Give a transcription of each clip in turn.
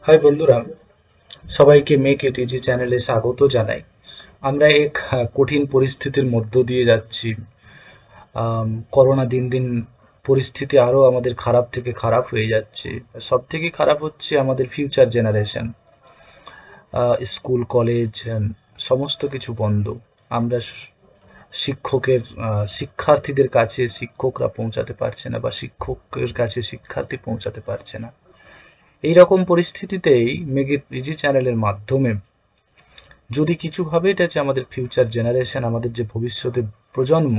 High বন্ধুরা, সবাইকে make it easy চ্যানেলে স্বাগত জানাই। আমরা এক কঠিন পরিস্থিতির মধ্য দিয়ে যাচ্ছি। করোনা দিন দিন পরিস্থিতি আরও আমাদের খারাপ থেকে খারাপ হয়ে যাচ্ছে। সব থেকে খারাপ হচ্ছে আমাদের ফিউচার জেনারেশন। স্কুল কলেজ সমস্ত কিছু বন্ধ। আমরা শিক্ষকের শিক্ষার্থীদের কাছে শিক্ষকরা পৌঁছাতে পারছে না, বা শিক্ষকের কাছে শিক্ষার্থী পৌঁছাতে পারছে না। এই রকম পরিস্থিতিতেই মেক ইট ইজি চ্যানেলের মাধ্যমে যদি কিছুভাবে এটা যে আমাদের ফিউচার জেনারেশন, আমাদের যে ভবিষ্যতের প্রজন্ম,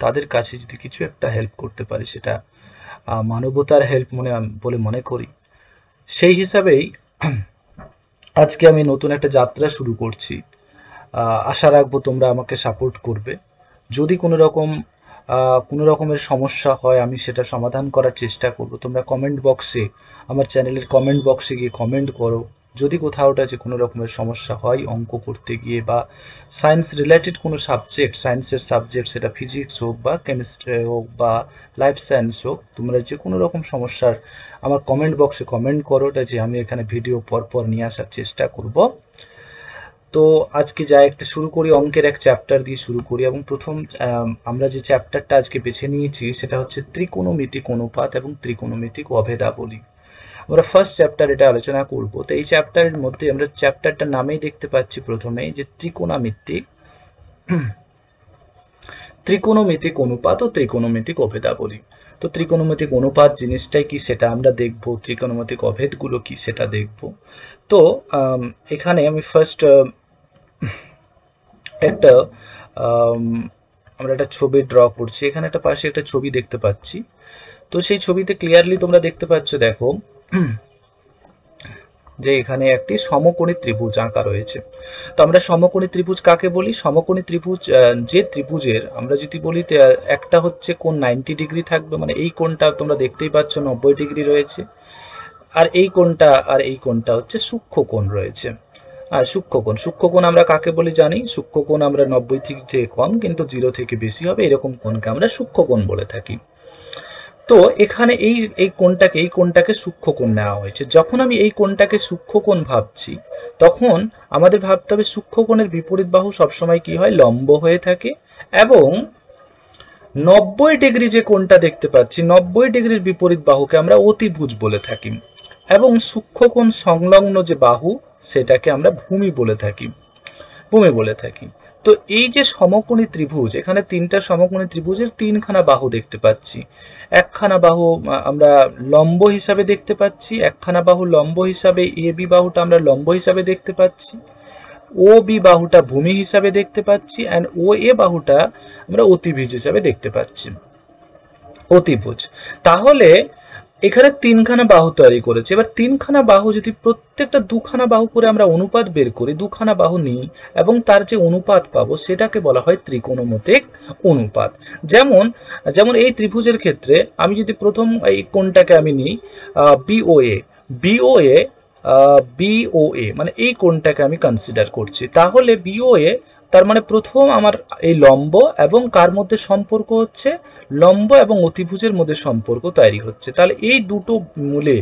তাদের কাছে যদি কিছু একটা হেল্প করতে পারি, সেটা মানবতার হেল্প বলে মনে করি। সেই হিসাবেই আজকে আমি নতুন একটা যাত্রা শুরু করছি। আশা রাখবো তোমরা আমাকে সাপোর্ট করবে। যদি কোনো রকমের সমস্যা হয়, আমি সেটা সমাধান করার চেষ্টা করব। তোমরা কমেন্ট বক্সে, আমার চ্যানেলের কমেন্ট বক্সে গিয়ে কমেন্ট করো। যদি কোথাওটা যে কোনো রকমের সমস্যা হয় অঙ্ক করতে গিয়ে, বা সায়েন্স রিলেটেড কোনো সাবজেক্ট, সায়েন্সের সাবজেক্ট, সেটা ফিজিক্স হোক বা কেমিস্ট্রি হোক বা লাইফ সায়েন্স হোক, তোমরা যে কোনো রকম সমস্যার আমার কমেন্ট বক্সে কমেন্ট করো, ওটা যে আমি এখানে ভিডিও পরপর নিয়ে আসার চেষ্টা করব। তো আজকে যা একটা শুরু করি, অঙ্কের এক চ্যাপ্টার দিয়ে শুরু করি। এবং প্রথম আমরা যে চ্যাপ্টারটা আজকে বেছে নিয়েছি সেটা হচ্ছে ত্রিকোণমিতিক অনুপাত এবং ত্রিকোণমিতিক অভেদাবলী। আমরা ফার্স্ট চ্যাপ্টার এটা আলোচনা করব। তো এই চ্যাপ্টারের মধ্যে আমরা চ্যাপ্টারটার নামেই দেখতে পাচ্ছি প্রথমেই যে ত্রিকোণমিতিক অনুপাত ও ত্রিকোণমিতিক অভেদাবলী। তো ত্রিকোণমিতিক অনুপাত জিনিসটাই কি সেটা আমরা দেখব, ত্রিকোণমিতিক অভেদগুলো কি সেটা দেখব। তো এখানে আমি ফার্স্ট একটা আমরা একটা ছবি ড্র করছি। এখানে একটা পাশে একটা ছবি দেখতে পাচ্ছি। তো সেই ছবিতে ক্লিয়ারলি তোমরা দেখতে পাচ্ছ, দেখো যে এখানে একটি সমকোণী ত্রিভুজ আঁকা রয়েছে। তো আমরা সমকোণী ত্রিভুজ কাকে বলি? সমকোণী ত্রিভুজ যে ত্রিভুজের আমরা যদি বলি একটা হচ্ছে কোণ 90 ডিগ্রি থাকবে, মানে এই কোণটা তোমরা দেখতেই পাচ্ছ 90 ডিগ্রি রয়েছে, আর এই কোণটা হচ্ছে সূক্ষ্ম কোণ রয়েছে। আর সূক্ষ্মকোণ আমরা কাকে বলি জানি? সূক্ষ্মকোণ আমরা 90 থেকে কম কিন্তু 0 থেকে বেশি হবে, এরকম কোণকে আমরা সূক্ষ্মকোণ বলে থাকি। তো এখানে এই কোণটাকে সূক্ষ্মকোণ নেওয়া হয়েছে। যখন আমি এই কোণটাকে সূক্ষ্মকোণ ভাবছি, তখন আমাদের ভাবতে হবে সূক্ষ্মকোণের বিপরীত বাহু সবসময় কি হয়? লম্ব হয়ে থাকে। এবং 90 ডিগ্রি যে কোণটা দেখতে পাচ্ছি, 90 ডিগ্রির বিপরীত বাহুকে আমরা অতিভুজ বলে থাকি। এবং সূক্ষ্মকোণ সংলগ্ন যে বাহু, সেটাকে আমরা ভূমি বলে থাকি। তো এই যে সমকোণী ত্রিভুজ, এখানে তিনটা সমকোণী ত্রিভুজের তিনখানা বাহু দেখতে পাচ্ছি। একখানা বাহু আমরা লম্ব হিসাবে দেখতে পাচ্ছি, একখানা বাহু লম্ব হিসাবে এ বি বাহুটা আমরা লম্ব হিসাবে দেখতে পাচ্ছি, ও বি বাহুটা ভূমি হিসাবে দেখতে পাচ্ছি, অ্যান্ড ও এ বাহুটা আমরা অতিভুজ হিসাবে দেখতে পাচ্ছি। অতিভুজ। তাহলে এখানে তিনখানা বাহু তৈরি করেছে। এবার তিনখানা বাহু যদি প্রত্যেকটা দুখানা বাহু করে আমরা অনুপাত বের করি, দুখানা বাহু নিই এবং তার যে অনুপাত পাবো সেটাকে বলা হয় ত্রিকোণমিতিক অনুপাত। যেমন যেমন এই ত্রিভুজের ক্ষেত্রে আমি যদি প্রথম এই কোণটাকে আমি নিই বিওএ, বিওএ বিওএ মানে এই কোণটাকে আমি কনসিডার করছি। তাহলে বিওএ তার মানে প্রথম আমার এই লম্ব এবং কার মধ্যে সম্পর্ক হচ্ছে? লম্ব এবং অতিভুজের মধ্যে সম্পর্ক তৈরি হচ্ছে। তাহলে এই দুটো মূলে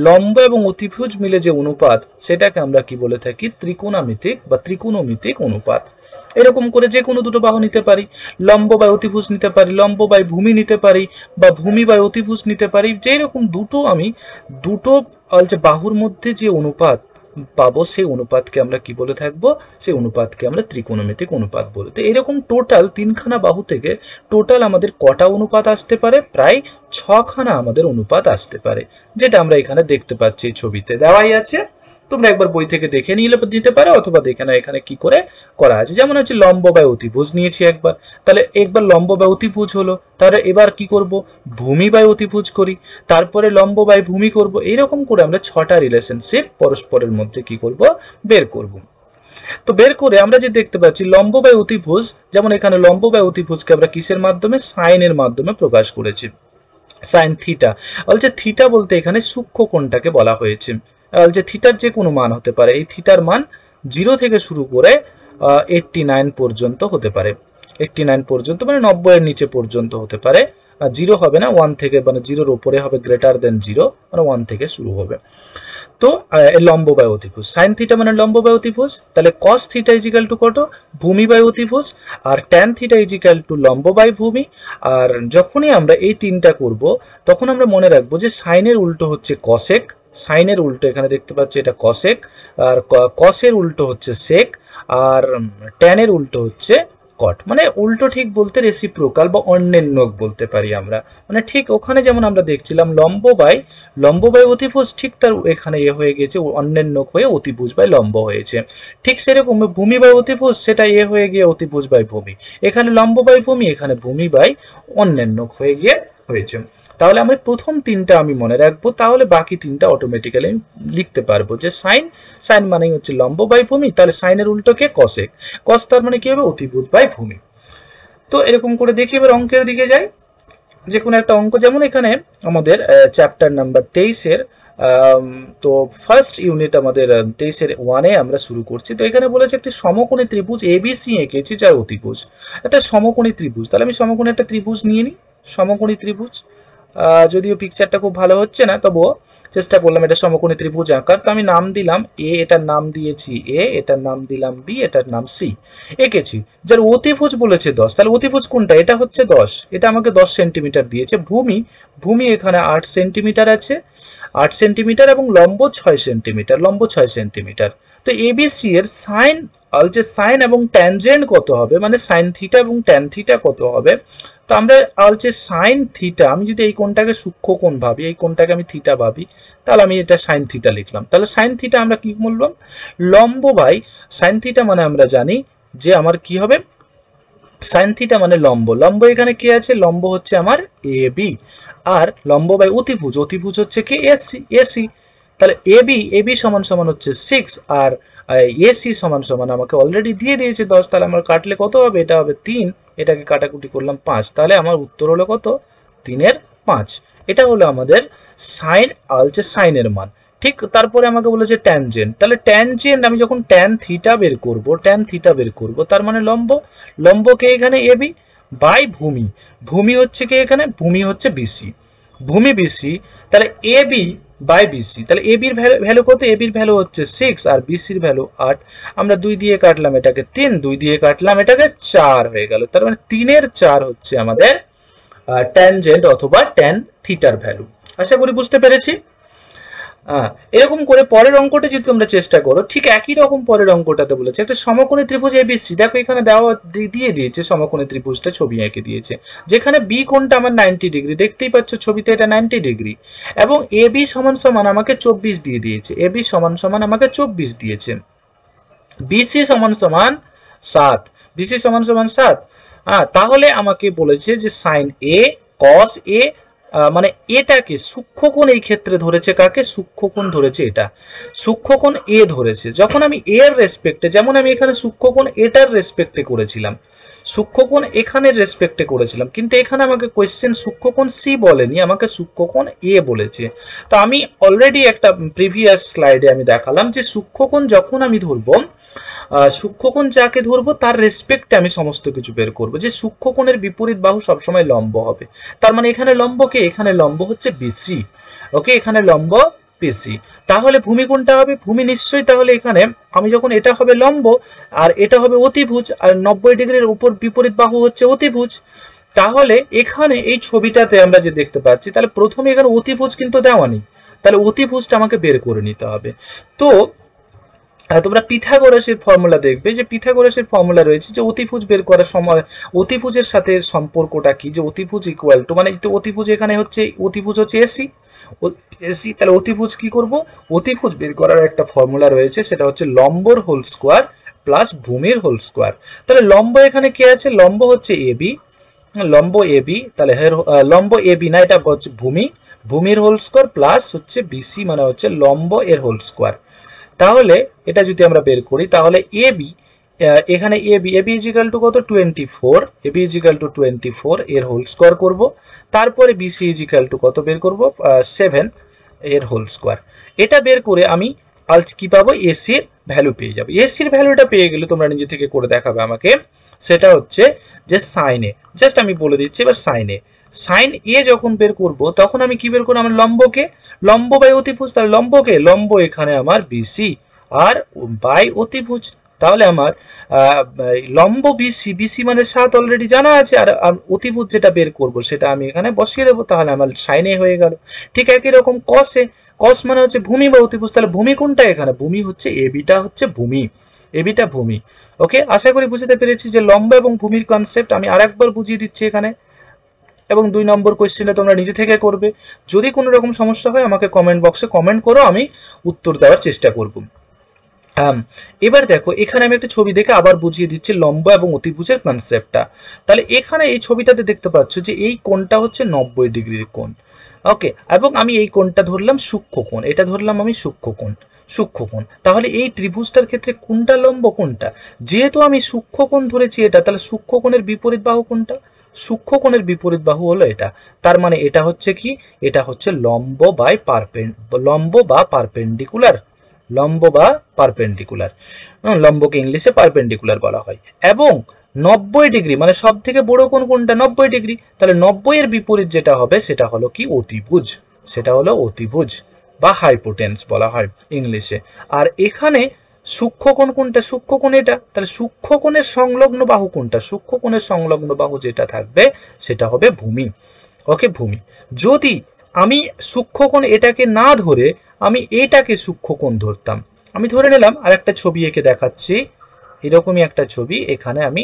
লম্ব এবং অতিভুজ মিলে যে অনুপাত, সেটাকে আমরা কি বলে থাকি? ত্রিকোণমিতিক অনুপাত। এরকম করে যে কোনো দুটো বাহু নিতে পারি, লম্ব বাই অতিভুজ নিতে পারি, লম্ব বাই ভূমি নিতে পারি, বা ভূমি বাই অতিভুজ নিতে পারি। যে রকম দুটো যে বাহুর মধ্যে যে অনুপাত পাবো, সেই অনুপাতকে আমরা কি বলে থাকবো? সেই অনুপাতকে আমরা ত্রিকোণমিতিক অনুপাত বলি। তো এরকম টোটাল তিনখানা বাহু থেকে টোটাল আমাদের কটা অনুপাত আসতে পারে? প্রায় 6খানা আমাদের অনুপাত আসতে পারে, যেটা আমরা এখানে দেখতে পাচ্ছি এই ছবিতে দেওয়াই আছে। তোমরা একবার বই থেকে দেখে নিতে পারো, অথবা দেখে নাও এখানে কি করে করা আছে। যেমন হচ্ছে লম্ব বাই অতিভুজ নিয়েছি একবার, তাহলে একবার লম্ব বাই অতিভুজ হলো। তাহলে এবার কি করব? ভূমি বাই অতিভুজ করি, তারপরে লম্ব বাই ভূমি করব। এইরকম করে আমরা 6টা রিলেশনশিপ পরস্পরের মধ্যে কি করব? বের করব। তো বের করে আমরা যে দেখতে পাচ্ছি লম্ব বাই অতিভুজ, যেমন এখানে লম্ব বাই অতিভুজকে আমরা কিসের মাধ্যমে? সাইনের মাধ্যমে প্রকাশ করেছি, সাইন থিটা। বলছে থিটা বলতে এখানে সূক্ষ্ম কোণটাকে বলা হয়েছে। বলছে থিটার যে কোনো মান হতে পারে। এই থিটার মান 0 থেকে শুরু করে 89 পর্যন্ত হতে পারে। 89 পর্যন্ত মানে 90 এর নিচে পর্যন্ত হতে পারে। 0 হবে না, 1 থেকে, মানে 0-র উপরে হবে, গ্রেটার দেন 0, মানে 1 থেকে শুরু হবে। তো লম্ব বাই অতিভুজ, সাইন থিটা মানে লম্ব বাই অতিভুজ, তাহলে cos theta is equal to কত, ভূমি বাই অতিভুজ, আর tan theta is equal to লম্ব বাই ভূমি। আর যখনই আমরা এই তিনটা করব তখন আমরা মনে রাখবো যে সাইনের উল্টো হচ্ছে কসেক, সাইনের উল্টো এখানে দেখতে পাচ্ছি এটা কসেক, আর কসের উল্টো হচ্ছে সেক, আর ট্যানের উল্টো হচ্ছে কট। মানে উল্টো ঠিক বলতে রেসিপ্রোকাল বা অন্যান্যক বলতে পারি আমরা। মানে ঠিক ওখানে যেমন আমরা দেখছিলাম লম্ব বাই অতিভুজ, ঠিক তার এখানে হয়ে গেছে অন্যান্যক হয়ে অতিভুজ বাই লম্ব হয়েছে। ঠিক সেরকম ভূমি বাই অতিভুজ, সেটা হয়ে গিয়ে অতিভুজ বাই ভূমি, এখানে লম্ব বাই ভূমি, এখানে ভূমি বাই অন্যান্যক হয়ে গিয়ে হয়েছে। তাহলে আমরা প্রথম তিনটা আমি মনে রাখবো, তাহলে বাকি তিনটা অটোমেটিক্যালি লিখতে পারবো যে সাইন মানে হচ্ছে লম্ব বাই ভূমি, তাহলে সাইনের উল্টো কে কসেক, কস তার মানে কি হবে অতিভুজ বাই ভূমি। তো এরকম করে দেখি এবার অঙ্কের দিকে যাই, যে কোনো একটা অঙ্ক, যেমন এখানে আমাদের চ্যাপ্টার নাম্বার 23-এর তো ফার্স্ট ইউনিট আমাদের 23-এর 1-এ আমরা শুরু করছি। তো এখানে বলেছে একটি সমকোণী ত্রিভুজ এবিসি এঁকেছি যার অতিভুজ, একটা সমকোণী ত্রিভুজ। তাহলে আমি সমকোণী একটা ত্রিভুজ নিয়ে নিই, সমকোণী ত্রিভুজ, যদিও পিকচারটা খুব ভালো হচ্ছে না তবুও চেষ্টা করলাম এটা সমকোণী ত্রিভুজ আঁকার। তো আমি নাম দিলাম এ, এটার নাম দিয়েছি এ, এটার নাম দিলাম বি, এটার নাম সি, এঁকেছি। যার অতিভুজ বলেছে 10, তাহলে অতিভুজ কোনটা, এটা হচ্ছে 10, এটা আমাকে 10 সেন্টিমিটার দিয়েছে। ভূমি এখানে 8 সেন্টিমিটার আছে, 8 সেন্টিমিটার, এবং লম্ব 6 সেন্টিমিটার, লম্ব 6 সেন্টিমিটার। তো এবিসি এর সাইন এবং ট্যানজেন্ট কত হবে, মানে সাইন থিটা এবং ট্যান থিটা কত হবে। তো আমরা সাইন থিটা, আমি যদি এই কোণটাকে সূক্ষ্ম কোণ ভাবি, এই কোণটাকে আমি থিটা ভাবি, তাহলে আমি এটা সাইন থিটা লিখলাম। তাহলে সাইন থিটা আমরা কি বললাম, লম্ব বাই সাইন থিটা মানে আমরা জানি যে আমার কি হবে, সাইন থিটা মানে লম্ব, লম্ব এখানে কি আছে, লম্ব হচ্ছে আমার এ বি, আর লম্ব বাই অতিভুজ, অতিভুজ হচ্ছে কি এসি। তাহলে এবি সমান সমান হচ্ছে 6, আর এসি সমান সমান আমাকে অলরেডি দিয়ে দিয়েছে 10, তাহলে আমার কাটলে কত হবে, এটা হবে 3, এটাকে কাটাকুটি করলাম 5, তাহলে আমার উত্তর হলো কত, 3-এর 5। এটা হলো আমাদের সাইনের মান। ঠিক তারপরে আমাকে বলেছে ট্যানজেন্ট, তাহলে ট্যানজেন্ট আমি যখন ট্যান থিটা বের করব, তার মানে লম্বকে এখানে এবি বাই ভূমি হচ্ছে কি এখানে, ভূমি হচ্ছে বিসি, ভূমি বিসি, তাহলে এবি বাই বিসি, তাহলে এবির ভ্যালু কত, এবির ভ্যালু হচ্ছে 6, আর বিসির ভ্যালু 8, আমরা 2 দিয়ে কাটলাম এটাকে 3, 2 দিয়ে কাটলাম এটাকে 4 হয়ে গেল। তার মানে 3-এর 4 হচ্ছে আমাদের ট্যানজেন্ট অথবা ট্যান থিটার ভ্যালু। আশা করি বুঝতে পেরেছি। এরকম করে পরের অঙ্কটা যদি তোমরা চেষ্টা করো, ঠিক একই রকম পরের অঙ্কটাতে বলেছে একটা সমকোণী ত্রিভুজ এবিসি, দেখো এখানে দিয়ে দিয়েছে সমকোণী ত্রিভুজটা, ছবি এঁকে দিয়েছে, যেখানে বি কোণটা আমার 90 ডিগ্রি, দেখতেই পাচ্ছ ছবিতে এটা 90 ডিগ্রি, এবং এবি সমান সমান আমাকে 24 দিয়ে দিয়েছে, এবি সমান সমান আমাকে 24 দিয়েছে, বিসি সমান সমান 7, বিসি সমান সমান 7। তাহলে আমাকে বলেছে যে সাইন এ কস এ, মানে এটাকে সূক্ষ্মকোণ এই ক্ষেত্রে ধরেছে, কাকে সূক্ষ্মকোণ ধরেছে, এটা সূক্ষ্মকোণ এ ধরেছে। যখন আমি এর রেসপেক্টে, যেমন আমি এখানে সূক্ষ্মকোণ এটার রেসপেক্টে করেছিলাম, সূক্ষ্মকোণ এখানের রেসপেক্টে করেছিলাম, কিন্তু এখানে আমাকে কোয়েশ্চেন সূক্ষ্মকোণ সি বলেনি, আমাকে সূক্ষ্মকোণ এ বলেছে। তো আমি অলরেডি একটা প্রিভিয়াস স্লাইডে আমি দেখালাম যে সূক্ষ্মকোণ যখন আমি ধরবো, সূক্ষ্মকোণ যাকে ধরবো তার রেসপেক্টে আমি সমস্ত কিছু বের করবো, যে সূক্ষ্মকোণের বিপরীত বাহু সবসময় লম্ব হবে, তার মানে এখানে লম্বকে, এখানে লম্ব হচ্ছে বিসি, ওকে, এখানে লম্ব বিসি। তাহলে ভূমি কোনটা হবে, ভূমি নিশ্চয়ই, তাহলে এখানে আমি যখন এটা হবে লম্ব আর এটা হবে অতিভুজ, আর 90 ডিগ্রির উপর বিপরীত বাহু হচ্ছে অতিভুজ, তাহলে এখানে এই ছবিটাতে আমরা যে দেখতে পাচ্ছি, তাহলে প্রথমে এখানে অতিভুজ কিন্তু দেওয়া নেই, তাহলে অতিভুজটা আমাকে বের করে নিতে হবে। তো তোমরা পিথাগোরাসের ফর্মুলা দেখবে, যে পিথাগোরাসের ফর্মুলা রয়েছে যে অতিভুজ বের করার সময় অতিভুজের সাথে সম্পর্কটা কি, যে অতিভুজ ইকুয়াল টু, মানে অতিভুজ এখানে হচ্ছে, অতিভুজ হচ্ছে এসি, তাহলে অতিভুজ কি করব, অতিভুজ বের করার একটা ফর্মুলা রয়েছে, সেটা হচ্ছে লম্বর হোল স্কোয়ার প্লাস ভূমির হোল স্কোয়ার। তাহলে লম্ব এখানে কি আছে, লম্ব হচ্ছে এবি, লম্ব এবি, তাহলে লম্ব এবি না, এটা হচ্ছে ভূমির হোল স্কোয়ার প্লাস হচ্ছে বিসি, মানে হচ্ছে লম্ব এর হোল স্কোয়ার। তাহলে এটা যদি আমরা বের করি, তাহলে এবি, এখানে এবি ইজ ইকুয়াল টু কত, 24, এবি ইজ ইকুয়াল টু 24 এর হোল স্কোয়ার করব, তারপরে বিসি ইজ ইকুয়াল টু কত বের করব, 7 এর হোল স্কোয়ার। এটা বের করে আমি কি পাবো, এসির ভ্যালু পেয়ে যাবো। এসির ভ্যালুটা পেয়ে গেলে তোমরা নিজে থেকে করে দেখাবে আমাকে, সেটা হচ্ছে যে সাইনে, জাস্ট আমি বলে দিচ্ছি এবার, সাইন এ যখন বের করব তখন আমি কি বের করব, আমার লম্বকে, লম্ব বাই অতিভুজ, তাহলে লম্বকে, লম্ব এখানে আমার বিসি আর বাই অতিভুজ। তাহলে আমার লম্ব বিসি, বিসি মানে 7 অলরেডি জানা আছে, আর অতিভুজ যেটা বের করব সেটা আমি এখানে বসিয়ে দেবো, তাহলে আমার সাইন এ হয়ে গেল। ঠিক একই রকম কসে, কস মানে হচ্ছে ভূমি বা অতিভুজ, তাহলে ভূমি কোনটা এখানে, ভূমি হচ্ছে এবিটা, হচ্ছে ভূমি, এবিটা ভূমি। ওকে, আশা করি বুঝতে পেরেছি যে লম্ব এবং ভূমির কনসেপ্ট। আমি আরেকবার বুঝিয়ে দিচ্ছি এখানে, এবং 2 নম্বর কোয়েশ্চেনটা তোমরা নিজে থেকে করবে। যদি কোনো রকম সমস্যা হয় আমাকে কমেন্ট বক্সে কমেন্ট করো, আমি উত্তর দেওয়ার চেষ্টা করব। এবার দেখো এখানে আমি একটা ছবি দেখে আবার বুঝিয়ে দিচ্ছি লম্ব এবং অতিভুজের কনসেপ্টটা। তাহলে এখানে এই ছবিটাতে দেখতে পাচ্ছ যে এই কোণটা হচ্ছে 90 ডিগ্রির কোণ। ওকে, এবং আমি এই কোণটা ধরলাম সূক্ষ্ম কোণ, এটা ধরলাম আমি সূক্ষ্ম কোণ, সূক্ষ্ম কোণ। তাহলে এই ত্রিভুজটার ক্ষেত্রে কোনটা লম্ব, কোনটা, যেহেতু আমি সূক্ষ্ম কোণ ধরেছি এটা, তাহলে সূক্ষ্ম কোণের বিপরীত বাহু কোনটা, সূক্ষ্ম কোণের বিপরীত বাহু হলো এটা। তার মানে এটা হচ্ছে কি, এটা হচ্ছে লম্ব বাই লম্ব বা পারপেন্ডিকুলার, লম্ব বা পারপেন্ডিকুলার, লম্বকে ইংলিশে পারপেন্ডিকুলার বলা হয়। এবং 90 ডিগ্রি মানে সব থেকে বড় কোণ কোনটা, 90 ডিগ্রি, তাহলে 90 এর বিপরীত যেটা হবে সেটা হলো কি, অতিভুজ, সেটা হলো অতিভুজ বা হাইপোটেন্স বলা হয় ইংলিশে। আর এখানে সূক্ষ্ম কোণ কোনটা, সূক্ষ্ম কোণ এটা, তাহলে সূক্ষ্ম কোণের সংলগ্ন বাহু কোনটা, সূক্ষ্ম কোণের সংলগ্ন বাহু যেটা থাকবে সেটা হবে ভূমি। ওকে, ভূমি। যদি আমি সূক্ষ্মকোণ এটাকে না ধরে আমি এটাকে সূক্ষ্মকোণ ধরতাম, আমি ধরে নিলাম, আর একটা ছবি এঁকে দেখাচ্ছি, এরকমই একটা ছবি এখানে আমি,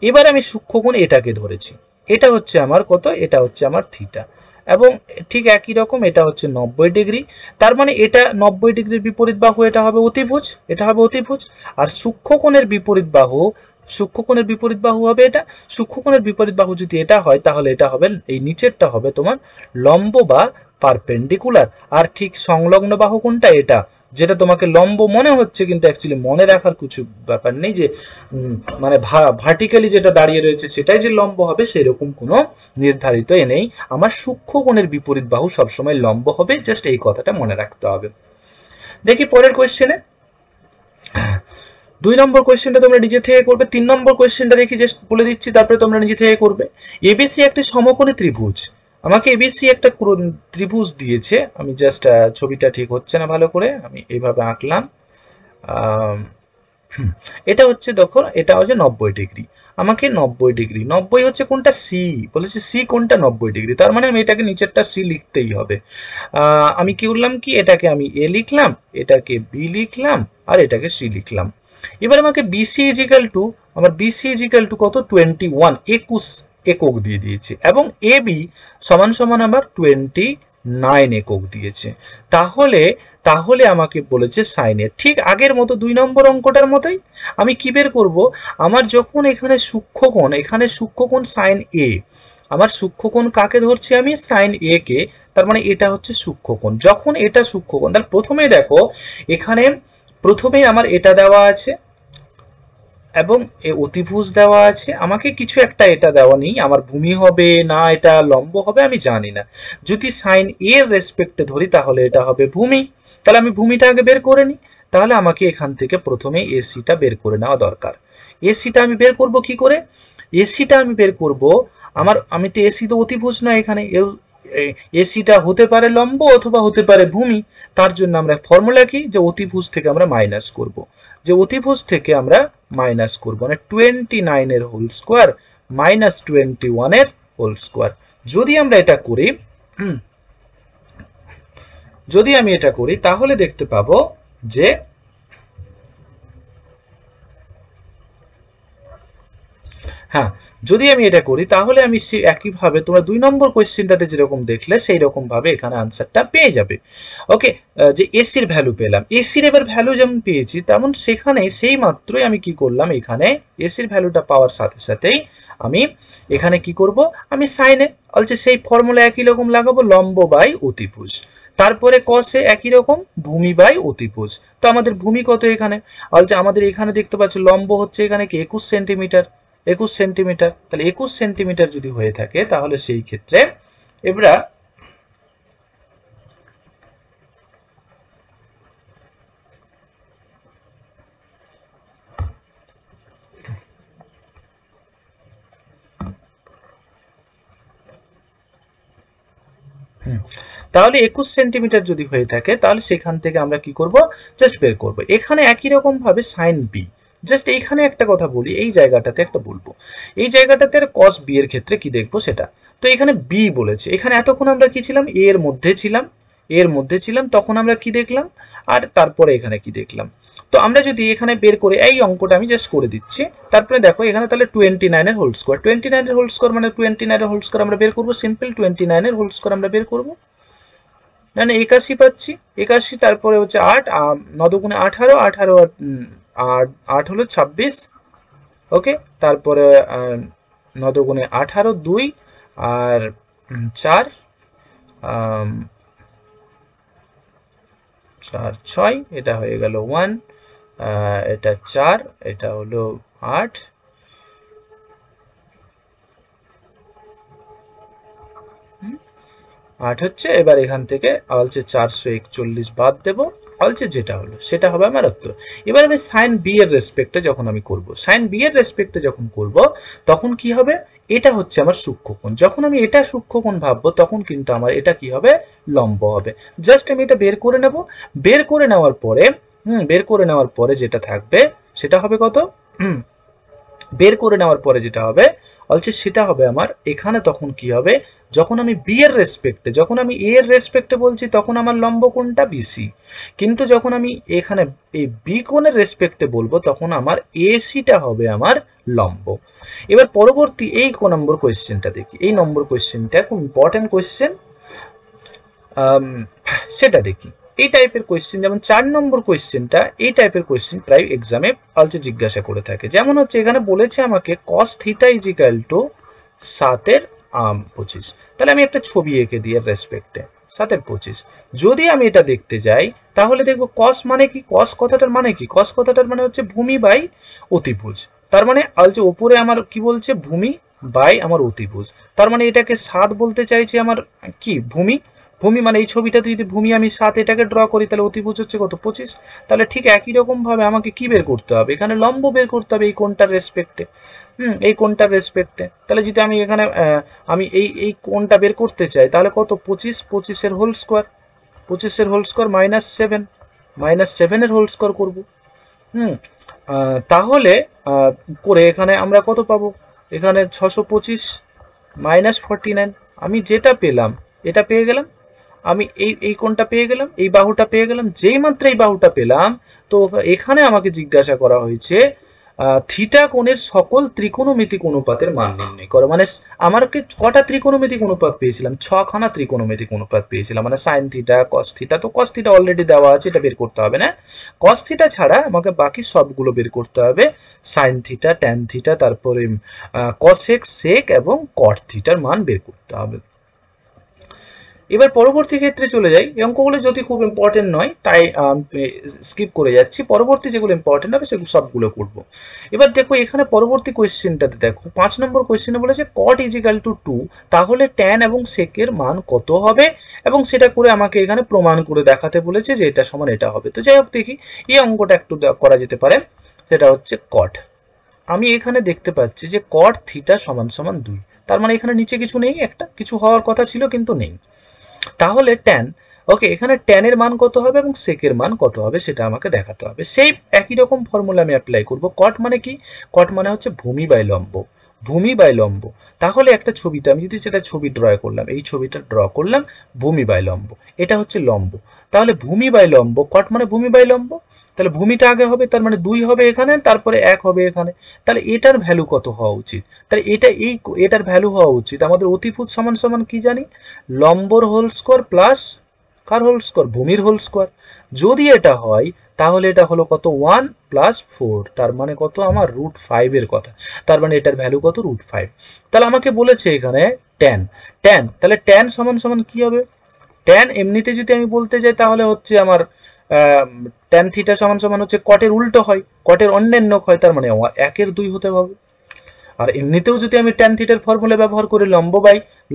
এবার আমি সূক্ষ্মকোণ এটাকে ধরেছি, এটা হচ্ছে আমার কত, এটা হচ্ছে আমার থিটা, এবং ঠিক একই রকম এটা হচ্ছে 90 ডিগ্রি। তার মানে এটা 90 ডিগ্রির বিপরীত বাহু, এটা হবে অতিভুজ, এটা হবে অতিভুজ। আর সূক্ষ্মকোণের বিপরীত বাহু, সূক্ষ্মকোণের বিপরীত বাহু হবে এটা, সূক্ষ্মকোণের বিপরীত বাহু যদি এটা হয় তাহলে এটা হবে, এই নিচেরটা হবে তোমার লম্ব বা পারপেন্ডিকুলার। আর ঠিক সংলগ্ন বাহু কোনটা, এটা, যেটা তোমাকে লম্ব মনে হচ্ছে কিন্তু অ্যাকচুয়ালি মনে রাখার কিছু ব্যাপার নেই, যে মানে ভার্টিক্যালি যেটা দাঁড়িয়ে রয়েছে সেটাই যে লম্ব হবে সেরকম কোনো নির্ধারিত নেই। আমার সূক্ষ্ম কোণের বিপরীত বাহু সবসময় লম্ব হবে, জাস্ট এই কথাটা মনে রাখতে হবে। দেখি পরের কোয়েশ্চেনে, 2 নম্বর কোয়েশ্চেনটা তোমরা নিজে থেকে করবে, 3 নম্বর কোয়েশ্চেনটা দেখি জাস্ট বলে দিচ্ছি, তারপরে তোমরা নিজে থেকে করবে। এবিসি একটি সমকোণী ত্রিভুজ, আমাকে এবিসি একটা ত্রিভুজ দিয়েছে, আমি জাস্ট ছবিটা ঠিক হচ্ছে না ভালো করে, আমি এইভাবে আঁকলাম। এটা হচ্ছে, দেখো এটা হচ্ছে 90 ডিগ্রি, আমাকে 90 ডিগ্রি, 90 হচ্ছে কোনটা, সি বলেছে, সি কোনটা 90 ডিগ্রি, তার মানে আমি এটাকে নিচেরটা সি লিখতেই হবে। আমি কি করলাম কি, এটাকে আমি এ লিখলাম, এটাকে বি লিখলাম, আর এটাকে সি লিখলাম। এবার আমাকে বিসি ইজিক্যাল টু, আমার বিসি ইজিক্যাল টু কত, 21, 21 একক দিয়ে দিয়েছে, এবং এ বি সমান সমান আমার 29 একক দিয়েছে। তাহলে তাহলে আমাকে বলেছে সাইনের, ঠিক আগের মতো 2 নম্বর অঙ্কটার মতোই আমি কি বের করব, আমার যখন এখানে সূক্ষ্মকোণ, এখানে সূক্ষ্মকোণ সাইন এ, আমার সূক্ষ্মকোণ কাকে ধরছি, আমি সাইন এ কে, তার মানে এটা হচ্ছে সূক্ষ্মকোণ, যখন এটা সূক্ষ্মকোণ, তাহলে প্রথমেই দেখো এখানে প্রথমেই আমার এটা দেওয়া আছে এবং এ অতিভুজ দেওয়া আছে, আমাকে কিছু একটা এটা দেওয়া নেই, আমার ভূমি হবে না এটা লম্ব হবে আমি জানি না, যদি সাইন এর রেসপেক্টে ধরি তাহলে এটা হবে ভূমি, তাহলে আমি ভূমিটা আগে বের করে নিই। তাহলে আমাকে এখান থেকে প্রথমে এসিটা বের করে নেওয়া দরকার। এসিটা আমি বের করব কি করে, এসিটা আমি বের করব, আমি তো এসি তো অতিভুজ নয় এখানে, এসিটা হতে পারে লম্ব অথবা হতে পারে ভূমি। তার জন্য আমরা ফর্মুলা কি, যে অতিভুজ থেকে আমরা মাইনাস করব, যে অতিভুজ থেকে আমরা মাইনাস করব, মানে 29 এর হোল স্কোয়ার মাইনাস 21 এর হোল স্কোয়ার। যদি আমরা এটা করি, যদি আমি এটা করি তাহলে দেখতে পাবো যে, হ্যাঁ, যদি আমি এটা করি তাহলে আমি একইভাবে তোমরা 2 নম্বর কোয়েশ্চেনটাতে যেরকম দেখলে সেই রকম ভাবে এখানে আনসারটা পেয়ে যাবে। ওকে, যে এসির ভ্যালু পেলাম, এসির এবার ভ্যালু যেমন পেয়েছি তেমন সেখানে সেই মাত্রই আমি কি করলাম, এখানে এসির ভ্যালুটা পাওয়ার সাথে সাথেই আমি এখানে কি করব, আমি সাইনে অলছে সেই ফর্মুলা একই রকম লাগাবো, লম্ব বাই অতিভুজ, তারপরে কসে একই রকম ভূমি বাই অতিভুজ। তো আমাদের ভূমি কত এখানে, অলছে আমাদের এখানে দেখতে পাচ্ছি লম্ব হচ্ছে এখানে কি 21 সেন্টিমিটার, 21 সেন্টিমিটার, তাহলে 21 সেন্টিমিটার যদি হয়ে থাকে তাহলে সেই ক্ষেত্রে এবার তাহলে 21 সেন্টিমিটার যদি হয়ে থাকে তাহলে সেখান থেকে আমরা কি করব, জাস্ট বের করব। এখানে একই রকম ভাবে সাইন বি, জাস্ট এইখানে একটা কথা বলি, এই জায়গাটাতে একটা বলবো, এই জায়গাটাতে আর কস বি এর ক্ষেত্রে কি দেখবো সেটা। তো এখানে বি বলেছে, এখানে এতক্ষণ আমরা কি ছিলাম, এ এর মধ্যে ছিলাম, এর মধ্যে ছিলাম, তখন আমরা কি দেখলাম, আর তারপরে এখানে কি দেখলাম। তো আমরা যদি এখানে বের করে এই অঙ্কটা আমি জাস্ট করে দিচ্ছি, তারপরে দেখো এখানে তাহলে 29 এর হোল স্কোয়ার, 29 এর হোল স্কোয়ার মানে 29 এর হোল স্কোয়ার আমরা বের করবো, সিম্পল 29 এর হোল স্কোয়ার আমরা বের করবো, না 81 পাচ্ছি, 81, তারপরে হচ্ছে 8, 9 দুগুণে 18, 18 আর 8 হলো 26, ওকে, তারপরে 9 দুগুণে 18, 2 আর 4, 4 6, এটা হয়ে গেল 1, এটা 4, এটা হলো 8, হচ্ছে। এবার এখান থেকে হচ্ছে 441 বাদ দেবো, হচ্ছে যেটা হলো সেটা হবে আমার উত্তর। এবার আমি সাইন বি এর রেসপেক্টে যখন আমি করব, সাইন বি এর রেসপেক্টে যখন করব, তখন কি হবে, এটা হচ্ছে আমার সূক্ষ্মকোণ, যখন আমি এটা সূক্ষ্মকোণ ভাববো তখন কিন্তু আমার এটা কি হবে, লম্ব হবে। জাস্ট আমি এটা বের করে নেব, বের করে নেওয়ার পরে বের করে নেওয়ার পরে যেটা থাকবে সেটা হবে কত, বের করে নেওয়ার পরে যেটা হবে অলছে সেটা হবে আমার এখানে, তখন কি হবে, যখন আমি বি এর রেসপেক্টে, যখন আমি এ এর রেসপেক্টে বলছি তখন আমার লম্ব কোণটা বিসি, কিন্তু যখন আমি এখানে এই বি কোণের রেসপেক্টে বলবো তখন আমার এসিটা হবে আমার লম্ব। এবার পরবর্তী এই নম্বর কোয়েশ্চেনটা দেখি, এই নম্বর কোয়েশ্চেনটা খুব ইম্পর্টেন্ট কোয়েশ্চেন, সেটা দেখি। এই টাইপের কোয়েশ্চেন, যেমন 4 নম্বর কোয়েশ্চেনটা, এই টাইপের কোয়েশ্চেন প্রায় এক্সামে অলছে জিজ্ঞাসা করে থাকে। যেমন হচ্ছে এখানে বলেছে আমাকে cos theta is equal to 7/25, তাহলে আমি একটা ছবি এঁকে দিই এর রেসপেক্টে 7/25। যদি আমি এটা দেখতে যাই তাহলে দেখবো cos মানে কি, cos কথাটার মানে কি, cos কথাটার মানে হচ্ছে ভূমি বাই অতিভুজ, তার মানে অলছে উপরে আমার কি বলছে, ভূমি বাই আমার অতিভুজ, তার মানে এটাকে 7 বলতে চাইছে আমার কি, ভূমি, ভূমি মানে এই ছবিটাতে যদি ভূমি আমি 7 এটাকে ড্র করি তাহলে অতিভুজ হচ্ছে কত, 25। তাহলে ঠিক একই রকম ভাবে আমাকে কি বের করতে হবে, এখানে লম্ব বের করতে হবে এই কোণটার রেসপেক্টে, এই কোণটার রেসপেক্টে। তাহলে যদি আমি এখানে আমি এই কোণটা বের করতে চাই তাহলে কত, 25, 25 এর হোল স্কোয়ার, 25 এর হোল স্কোয়ার -7, -7 এর হোল স্কোয়ার করবো। তাহলে করে এখানে আমরা কত পাবো, এখানে 625 -49, আমি যেটা পেলাম এটা পেয়ে গেলাম, আমি এই কোণটা পেয়ে গেলাম, এই বাহুটা পেয়ে গেলাম, যেই মাত্র এই বাহুটা পেলাম। তো এখানে আমাকে জিজ্ঞাসা করা হয়েছে থিটা কোণের সকল ত্রিকোণমিতিক অনুপাতের মান নির্ণয় করো, মানে আমাকে কটা ত্রিকোণমিতিক অনুপাত পেয়েছিলাম, 6খানা ত্রিকোণমিতিক অনুপাত পেয়েছিলাম, মানে সাইন থিটা, কস থিটা, তো কস থিটা অলরেডি দেওয়া আছে, এটা বের করতে হবে না, কস থিটা ছাড়া আমাকে বাকি সবগুলো বের করতে হবে, সাইন থিটা, ট্যান থিটা, তারপরে কসেক, সেক এবং কট থিটার মান বের করতে হবে। এবার পরবর্তী ক্ষেত্রে চলে যাই, এই অঙ্কগুলো যদি খুব ইম্পর্টেন্ট নয় তাই স্কিপ করে যাচ্ছি, পরবর্তী যেগুলো ইম্পর্টেন্ট হবে সেগুলো সবগুলো করব। এবার দেখো এখানে পরবর্তী কোয়েশ্চেনটাতে দেখো 5 নম্বর কোয়েশ্চেনে বলেছে কট ইজ ইকুয়াল টু 2, তাহলে ট্যান এবং সেকের মান কত হবে, এবং সেটা করে আমাকে এখানে প্রমাণ করে দেখাতে বলেছে যে এটা সমান এটা হবে। তো যাই হোক দেখি এই অঙ্কটা একটু করা যেতে পারে, সেটা হচ্ছে কট, আমি এখানে দেখতে পাচ্ছি যে কট থিটা সমান সমান 2, তার মানে এখানে নিচে কিছু নেই, একটা কিছু হওয়ার কথা ছিল কিন্তু নেই। তাহলে ট্যান, ওকে, এখানে ট্যানের মান কত হবে এবং সেকের মান কত হবে সেটা আমাকে দেখাতে হবে। সেই একই রকম ফর্মুলা আমি অ্যাপ্লাই করব। কট মানে কি, কট মানে হচ্ছে ভূমি বাই লম্ব, ভূমি বাই লম্ব। তাহলে একটা ছবিতে আমি যদি সেটা ছবি ড্র করলাম, এই ছবিটা ড্র করলাম ভূমি বাই লম্ব, এটা হচ্ছে লম্ব, তাহলে ভূমি বাই লম্ব, কট মানে ভূমি বাই লম্ব, তাহলে ভূমিটা আগে হবে, তার মানে 2 হবে এখানে, তারপরে 1 হবে এখানে, তাহলে এটার ভ্যালু কত হওয়া উচিত, তাহলে এটার ভ্যালু হওয়া উচিত আমাদের অতিভুজ সমান সমান কি জানি, লম্বর হোল স্কোয়ার প্লাস কার হোল স্কোয়ার, ভূমির হোল স্কোয়ার। যদি এটা হয় তাহলে এটা হলো কত, 1 + 4, তার মানে কত আমার √5 এর কথা, তার মানে এটার ভ্যালু কত, √5। তাহলে আমাকে বলেছে এখানে ট্যান, তাহলে ট্যান সমান সমান কি হবে, ট্যান এমনিতে যদি আমি বলতে যাই তাহলে হচ্ছে আমার ট্যান থিটা সমান সমান হচ্ছে কটের উল্টো হয়, কটের অন্যান্য হয়, তার মানে 1/2 হতে হবে। আর এমনিতেও যদি আমি ট্যান থিটার ফর্মুলা ব্যবহার করি